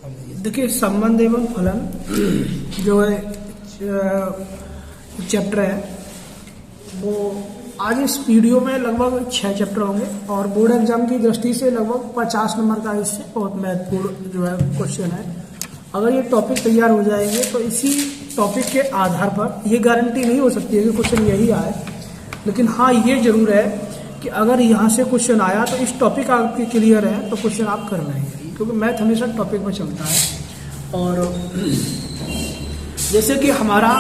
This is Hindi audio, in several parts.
देखिए, संबंध एवं फलन जो है चैप्टर है वो आज इस वीडियो में लगभग 6 चैप्टर होंगे और बोर्ड एग्जाम की दृष्टि से लगभग 50 नंबर का इससे बहुत महत्वपूर्ण जो है क्वेश्चन है। अगर ये टॉपिक तैयार हो जाएंगे तो इसी टॉपिक के आधार पर ये गारंटी नहीं हो सकती है कि क्वेश्चन यही आए, लेकिन हाँ ये जरूर है कि अगर यहाँ से क्वेश्चन आया तो इस टॉपिक आपके क्लियर है तो क्वेश्चन आप कर लेंगे, क्योंकि मैथ हमेशा टॉपिक में चलता है। और जैसे कि हमारा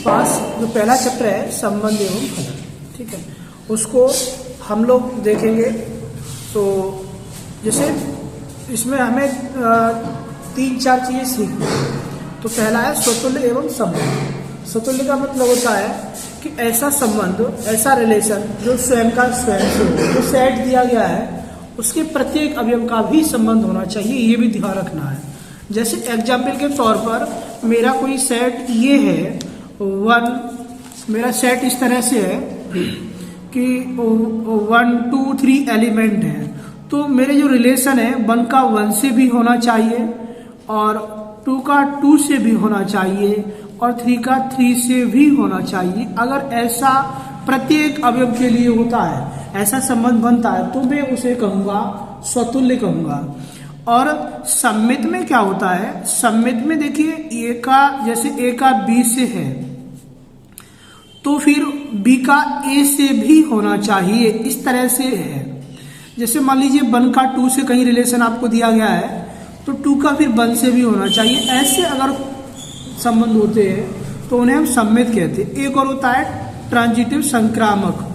पास जो पहला चैप्टर है संबंध एवं फलन, ठीक है, उसको हम लोग देखेंगे। तो जैसे इसमें हमें 3-4 चीज़ें सीखनी है। तो पहला है स्वतुल्य एवं संबंध। स्वतुल्य का मतलब होता है कि ऐसा संबंध, ऐसा रिलेशन जो स्वयं का स्वयं से हो, जो सेट दिया गया है उसके प्रत्येक अवयव का भी संबंध होना चाहिए, ये भी ध्यान रखना है। जैसे एग्जाम्पल के तौर पर मेरा कोई सेट ये है 1, मेरा सेट इस तरह से है कि 1 2 3 एलिमेंट है, तो मेरे जो रिलेशन है 1 का 1 से भी होना चाहिए और 2 का 2 से भी होना चाहिए और 3 का 3 से भी होना चाहिए। अगर ऐसा प्रत्येक अवयव के लिए होता है, ऐसा संबंध बनता है, तो मैं उसे कहूंगा स्वतुल्य कहूंगा। और सममित में क्या होता है? सममित में देखिए ए का, जैसे ए का बी से है तो फिर बी का ए से भी होना चाहिए, इस तरह से है। जैसे मान लीजिए 1 का 2 से कहीं रिलेशन आपको दिया गया है तो 2 का फिर 1 से भी होना चाहिए। ऐसे अगर संबंध होते हैं तो उन्हें हम सममित कहते हैं। एक और होता है ट्रांजिटिव संक्रामक।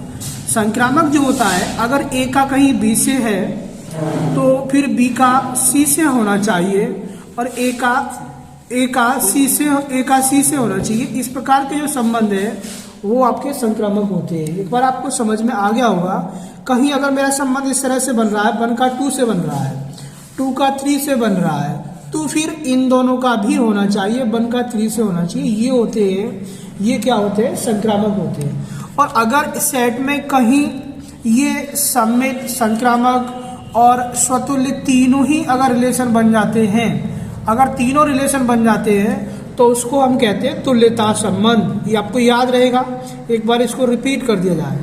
संक्रामक जो होता है, अगर ए का कहीं बी से है तो फिर बी का सी से होना चाहिए और ए का सी से होना चाहिए। इस प्रकार के जो संबंध है वो आपके संक्रामक होते हैं। एक बार आपको समझ में आ गया होगा, कहीं अगर मेरा संबंध इस तरह से बन रहा है, 1 का 2 से बन रहा है, 2 का 3 से बन रहा है, तो फिर इन दोनों का भी होना चाहिए, 1 का 3 से होना चाहिए। ये होते हैं, ये क्या होते हैं? संक्रामक होते हैं। और अगर सेट में कहीं ये सममित, संक्रामक और स्वतुल्य तीनों ही अगर रिलेशन बन जाते हैं, अगर तीनों रिलेशन बन जाते हैं तो उसको हम कहते हैं तुल्यता संबंध। ये आपको याद रहेगा, एक बार इसको रिपीट कर दिया जाए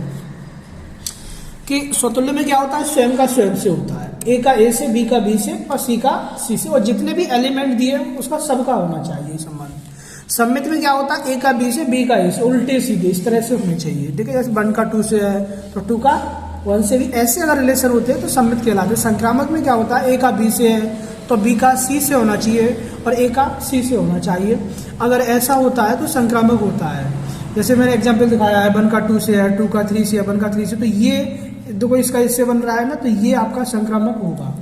कि स्वतुल्य में क्या होता है? स्वयं का स्वयं से होता है, ए का ए से, बी का बी से और सी का सी से, और जितने भी एलिमेंट दिए उसका सबका होना चाहिए संबंध। सममित में क्या होता है? ए का बी से, बी का ए से, उल्टे सीधे इस तरह से होने चाहिए। देखिए जैसे 1 का 2 से है तो 2 का 1 से भी, ऐसे अगर रिलेशन होते हैं तो सममित कहलाते हैं। संक्रामक में क्या होता है? ए का बी से है तो बी का सी से होना चाहिए और ए का सी से होना चाहिए। अगर ऐसा होता है तो संक्रामक होता है। जैसे मैंने एग्जाम्पल दिखाया है, 1 का 2 से है, 2 का 3 से है, 1 का 3 से, तो ये देखो इसका इससे बन रहा है ना, तो ये आपका संक्रामक होगा।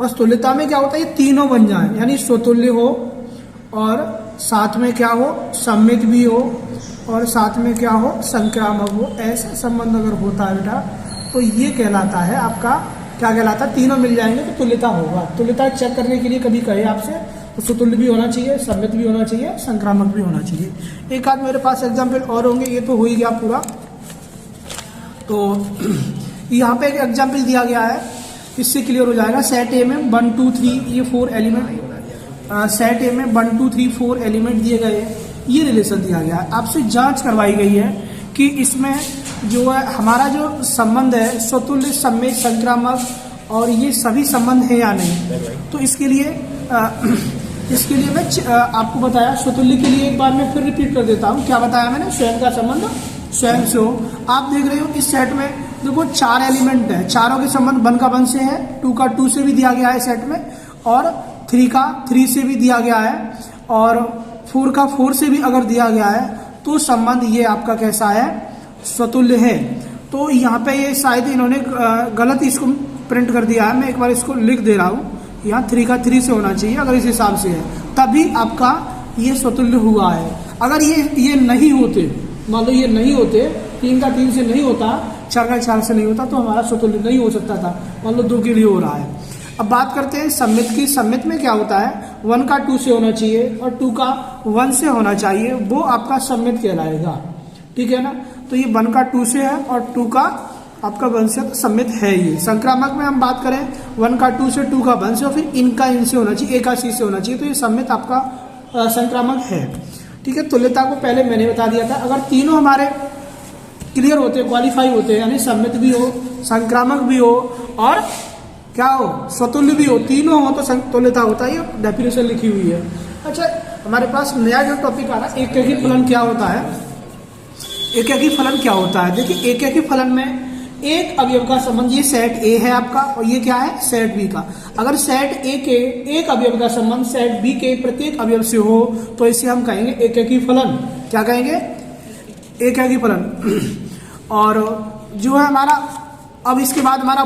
और तुल्यता में क्या होता है? ये तीनों बन जाए, यानी स्वतुल्य हो और साथ में क्या हो? सम्मित भी हो और साथ में क्या हो? संक्रामक हो। ऐसा संबंध अगर होता है बेटा तो ये कहलाता है आपका, क्या कहलाता है? तीनों मिल जाएंगे तो तुल्यता होगा। तुल्यता चेक करने के लिए कभी कहे आपसे तो स्वतुल्य भी होना चाहिए, सम्मित भी होना चाहिए, संक्रामक भी होना चाहिए। एक आध मेरे पास एग्जाम्पल और होंगे, ये तो हो ही गया पूरा। तो यहाँ पे एक एग्जाम्पल दिया गया है, इससे क्लियर हो जाएगा। सेट ए में 1 2 3 ये 4 एलिमेंट, सेट ए में 1 2 3 4 एलिमेंट दिए गए हैं, ये रिलेशन दिया गया है। आपसे जांच करवाई गई है कि इसमें जो है हमारा जो संबंध है स्वतुल्य, सम्मित, संक्रामक और ये सभी संबंध है या नहीं। तो इसके लिए मैं आपको बताया स्वतुल्य के लिए, एक बार मैं फिर रिपीट कर देता हूँ। क्या बताया मैंने? स्वयं का संबंध स्वयं से हो। आप देख रहे हो इस सेट में देखो 4 एलिमेंट है, चारों के संबंध 1 का 1 से है, 2 का 2 से भी दिया गया है सेट में, और 3 का 3 से भी दिया गया है, और 4 का 4 से भी अगर दिया गया है तो संबंध ये आपका कैसा है? स्वतुल्य है। तो यहाँ पे ये शायद इन्होंने गलत इसको प्रिंट कर दिया है, मैं एक बार इसको लिख दे रहा हूँ। यहाँ 3 का 3 से होना चाहिए, अगर इस हिसाब से है तभी आपका ये स्वतुल्य हुआ है। अगर ये नहीं होते, मान लो ये नहीं होते, 3 का 3 से नहीं होता, 4 का 4 से नहीं होता, तो हमारा स्वतुल्य नहीं हो सकता था। मान लो 2 के लिए हो रहा है। अब बात करते हैं सम्मित की। सम्मित में क्या होता है? 1 का 2 से होना चाहिए और 2 का 1 से होना चाहिए, वो आपका सम्मित कहलाएगा, ठीक है ना। तो ये 1 का 2 से है और 2 का आपका वंश है तो सम्मित है ही। संक्रामक में हम बात करें 1 का 2 से 2 का वंश और फिर इनका इन से होना चाहिए, ए का सी से होना चाहिए, तो ये सम्मित आपका संक्रामक है। ठीक है, तुल्यता को पहले मैंने बता दिया था। अगर तीनों हमारे क्लियर होते, क्वालिफाई होते, यानी सम्मित भी हो, संक्रामक भी हो और क्या हो, स्वतुल्य भी हो, तीनों हो तो तुल्यता होता है। ये डेफिनेशन लिखी हुई है। अच्छा, हमारे पास नया जो टॉपिक आ रहा है, एकैकी फलन क्या होता है। एकैकी फलन क्या होता है, देखिए एकैकी फलन में एक अवयव का संबंध, ये सेट ए है आपका और ये क्या है, सेट बी का। अगर सेट ए के एक अवयव का संबंध सेट बी के प्रत्येक अवयव से हो तो इसे हम कहेंगे एकैकी फलन। क्या कहेंगे, एकैकी फलन। और जो है हमारा, अब इसके बाद हमारा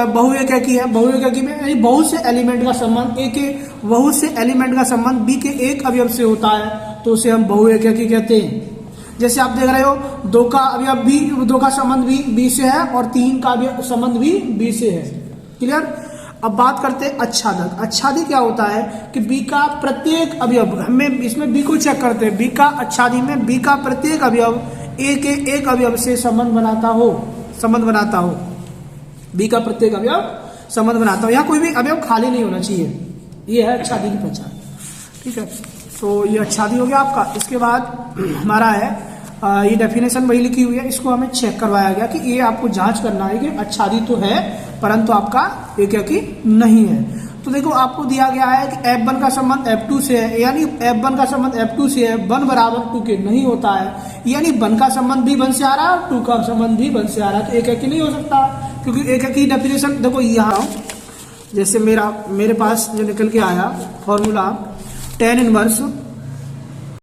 बहुएकैकी है। बहुएकैकी में यानी बहुत से एलिमेंट का संबंध, ए के बहुत से एलिमेंट का संबंध बी के एक अवयव से होता है तो उसे हम बहुएकैकी कहते हैं। जैसे आप देख रहे हो, 2 का अवयव बी, 2 का संबंध भी बी से है और 3 का संबंध भी बी से है। क्लियर। अब बात करते हैं अच्छादक। अच्छादी क्या होता है कि बी का प्रत्येक अवयव, हमें इसमें बी को चेक करते हैं, बी का अच्छादी में बी का प्रत्येक अवयव ए के एक अवयव से संबंध बनाता हो, बी का प्रत्येक अवयव संबंध बनाता हो। यहाँ कोई भी अवयव खाली नहीं होना चाहिए, ये है अच्छादी की पहचान। ठीक है, तो ये अच्छादी हो गया आपका। इसके बाद हमारा है ये डेफिनेशन वही लिखी हुई है, इसको हमें चेक करवाया गया कि ये आपको जांच करना है कि अच्छादी तो है परंतु आपका एकैकी नहीं है। तो देखो आपको दिया गया है कि F1 का संबंध F2 से है, यानी F1 का संबंध F2 से है, 1 बराबर 2 के नहीं होता है, यानी 1 का संबंध भी 1 से आ रहा है और 2 का संबंध भी 1 से आ रहा है, तो एकैकी नहीं हो सकता। क्योंकि एकैकी डेफिनेशन देखो यहाँ, जैसे मेरे पास जो निकल के आया फॉर्मूला tan इनवर्स